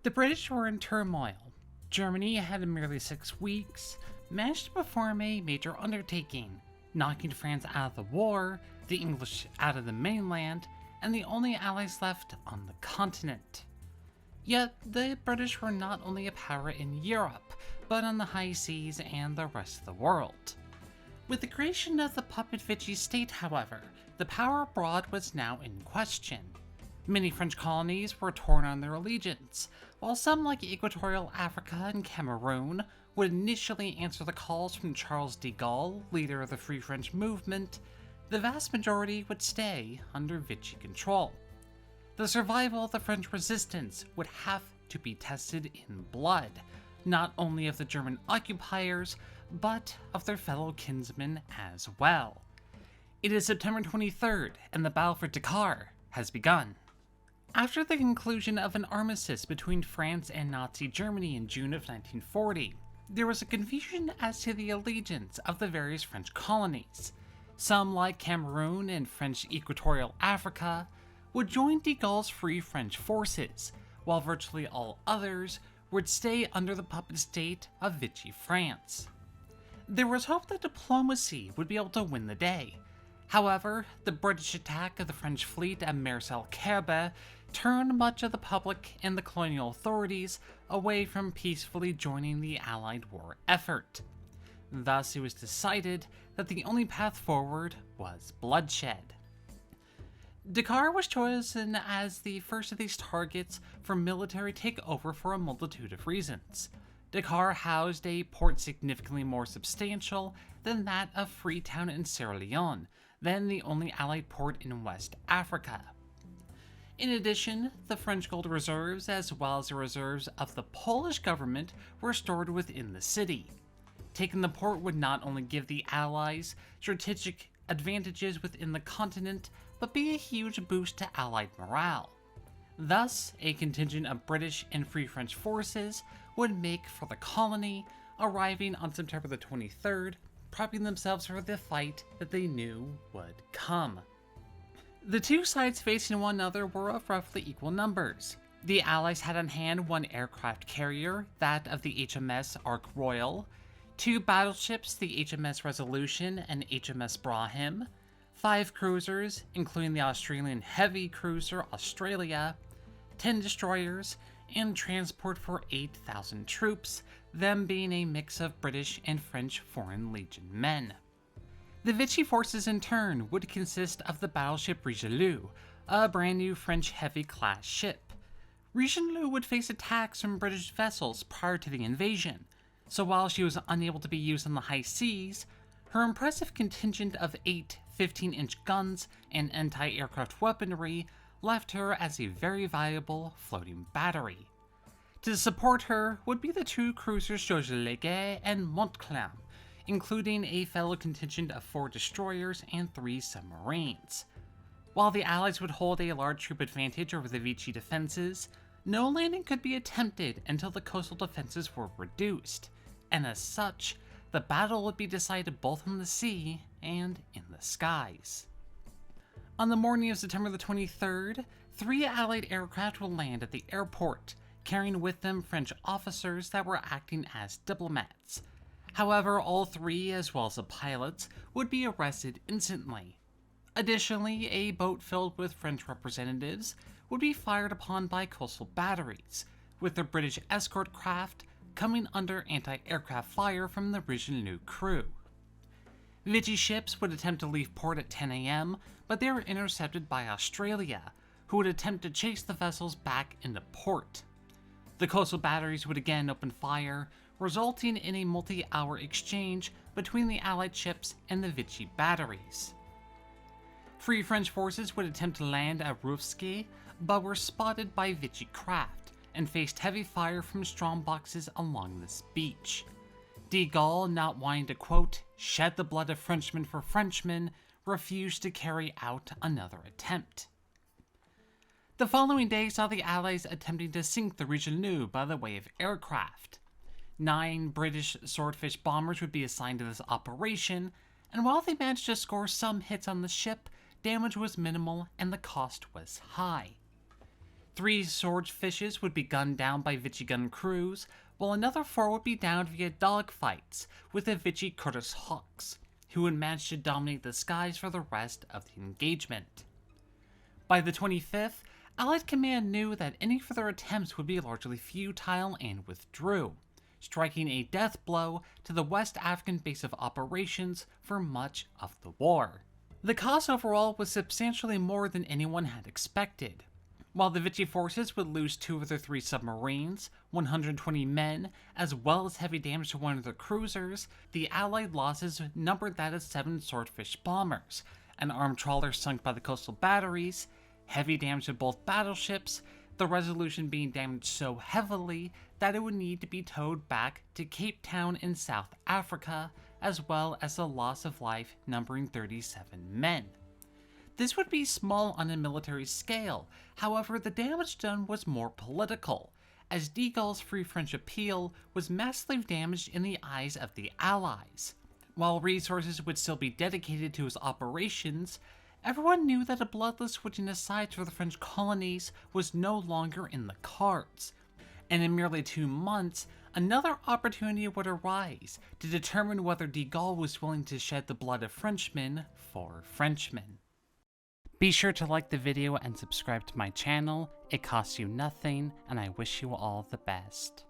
The British were in turmoil. Germany had in merely 6 weeks managed to perform a major undertaking, knocking France out of the war, the English out of the mainland, and the only allies left on the continent. Yet, the British were not only a power in Europe, but on the high seas and the rest of the world. With the creation of the puppet Vichy state, however, the power abroad was now in question. Many French colonies were torn on their allegiance, while some like Equatorial Africa and Cameroon would initially answer the calls from Charles de Gaulle, leader of the Free French movement. The vast majority would stay under Vichy control. The survival of the French resistance would have to be tested in blood, not only of the German occupiers, but of their fellow kinsmen as well. It is September 23rd, and the Battle for Dakar has begun. After the conclusion of an armistice between France and Nazi Germany in June of 1940, there was a confusion as to the allegiance of the various French colonies. Some, like Cameroon and French Equatorial Africa, would join de Gaulle's Free French forces, while virtually all others would stay under the puppet state of Vichy France. There was hope that diplomacy would be able to win the day. However, the British attack of the French fleet at Mers el-Kebir turned much of the public and the colonial authorities away from peacefully joining the Allied war effort. Thus, it was decided that the only path forward was bloodshed. Dakar was chosen as the first of these targets for military takeover for a multitude of reasons. Dakar housed a port significantly more substantial than that of Freetown in Sierra Leone, then the only Allied port in West Africa. In addition, the French gold reserves, as well as the reserves of the Polish government, were stored within the city. Taking the port would not only give the Allies strategic advantages within the continent, but be a huge boost to Allied morale. Thus, a contingent of British and Free French forces would make for the colony, arriving on September the 23rd, prepping themselves for the fight that they knew would come. The two sides facing one another were of roughly equal numbers. The Allies had on hand one aircraft carrier, that of the HMS Ark Royal, 2 battleships, the HMS Resolution and HMS Barham, 5 cruisers, including the Australian heavy cruiser Australia, 10 destroyers, and transport for 8,000 troops, them being a mix of British and French Foreign Legion men. The Vichy forces in turn would consist of the battleship Richelieu, a brand new French heavy class ship. Richelieu would face attacks from British vessels prior to the invasion, so while she was unable to be used on the high seas, her impressive contingent of 8 15-inch guns and anti-aircraft weaponry left her as a very valuable floating battery. To support her would be the 2 cruisers Leygues and Montcalm, including a fellow contingent of 4 destroyers and 3 submarines. While the Allies would hold a large troop advantage over the Vichy defenses, no landing could be attempted until the coastal defenses were reduced, and as such, the battle would be decided both on the sea and in the skies. On the morning of September the 23rd, 3 Allied aircraft will land at the airport, carrying with them French officers that were acting as diplomats. However, all 3, as well as the pilots, would be arrested instantly. Additionally, a boat filled with French representatives would be fired upon by coastal batteries, with the British escort craft coming under anti-aircraft fire from the Richelieu crew. Vichy ships would attempt to leave port at 10 a.m., but they were intercepted by Australia, who would attempt to chase the vessels back into port. The coastal batteries would again open fire, resulting in a multi-hour exchange between the Allied ships and the Vichy batteries. Free French forces would attempt to land at Roufsky, but were spotted by Vichy craft and faced heavy fire from strong boxes along this beach. De Gaulle, not wanting to, quote, shed the blood of Frenchmen for Frenchmen, refused to carry out another attempt. The following day saw the Allies attempting to sink the Richelieu by the way of aircraft. 9 British Swordfish bombers would be assigned to this operation, and while they managed to score some hits on the ship, damage was minimal and the cost was high. 3 swordfishes would be gunned down by Vichy gun crews, while another 4 would be downed via dogfights with the Vichy Curtis Hawks, who would manage to dominate the skies for the rest of the engagement. By the 25th, Allied command knew that any further attempts would be largely futile and withdrew, striking a death blow to the West African base of operations for much of the war. The cost overall was substantially more than anyone had expected. While the Vichy forces would lose 2 of their 3 submarines, 120 men, as well as heavy damage to one of their cruisers, the Allied losses numbered that of 7 swordfish bombers, an armed trawler sunk by the coastal batteries, heavy damage to both battleships, the Resolution being damaged so heavily that it would need to be towed back to Cape Town in South Africa, as well as the loss of life numbering 37 men. This would be small on a military scale, however the damage done was more political, as de Gaulle's Free French appeal was massively damaged in the eyes of the Allies. While resources would still be dedicated to his operations, everyone knew that a bloodless switching aside for the French colonies was no longer in the cards, and in merely 2 months, another opportunity would arise to determine whether de Gaulle was willing to shed the blood of Frenchmen for Frenchmen. Be sure to like the video and subscribe to my channel. It costs you nothing, and I wish you all the best.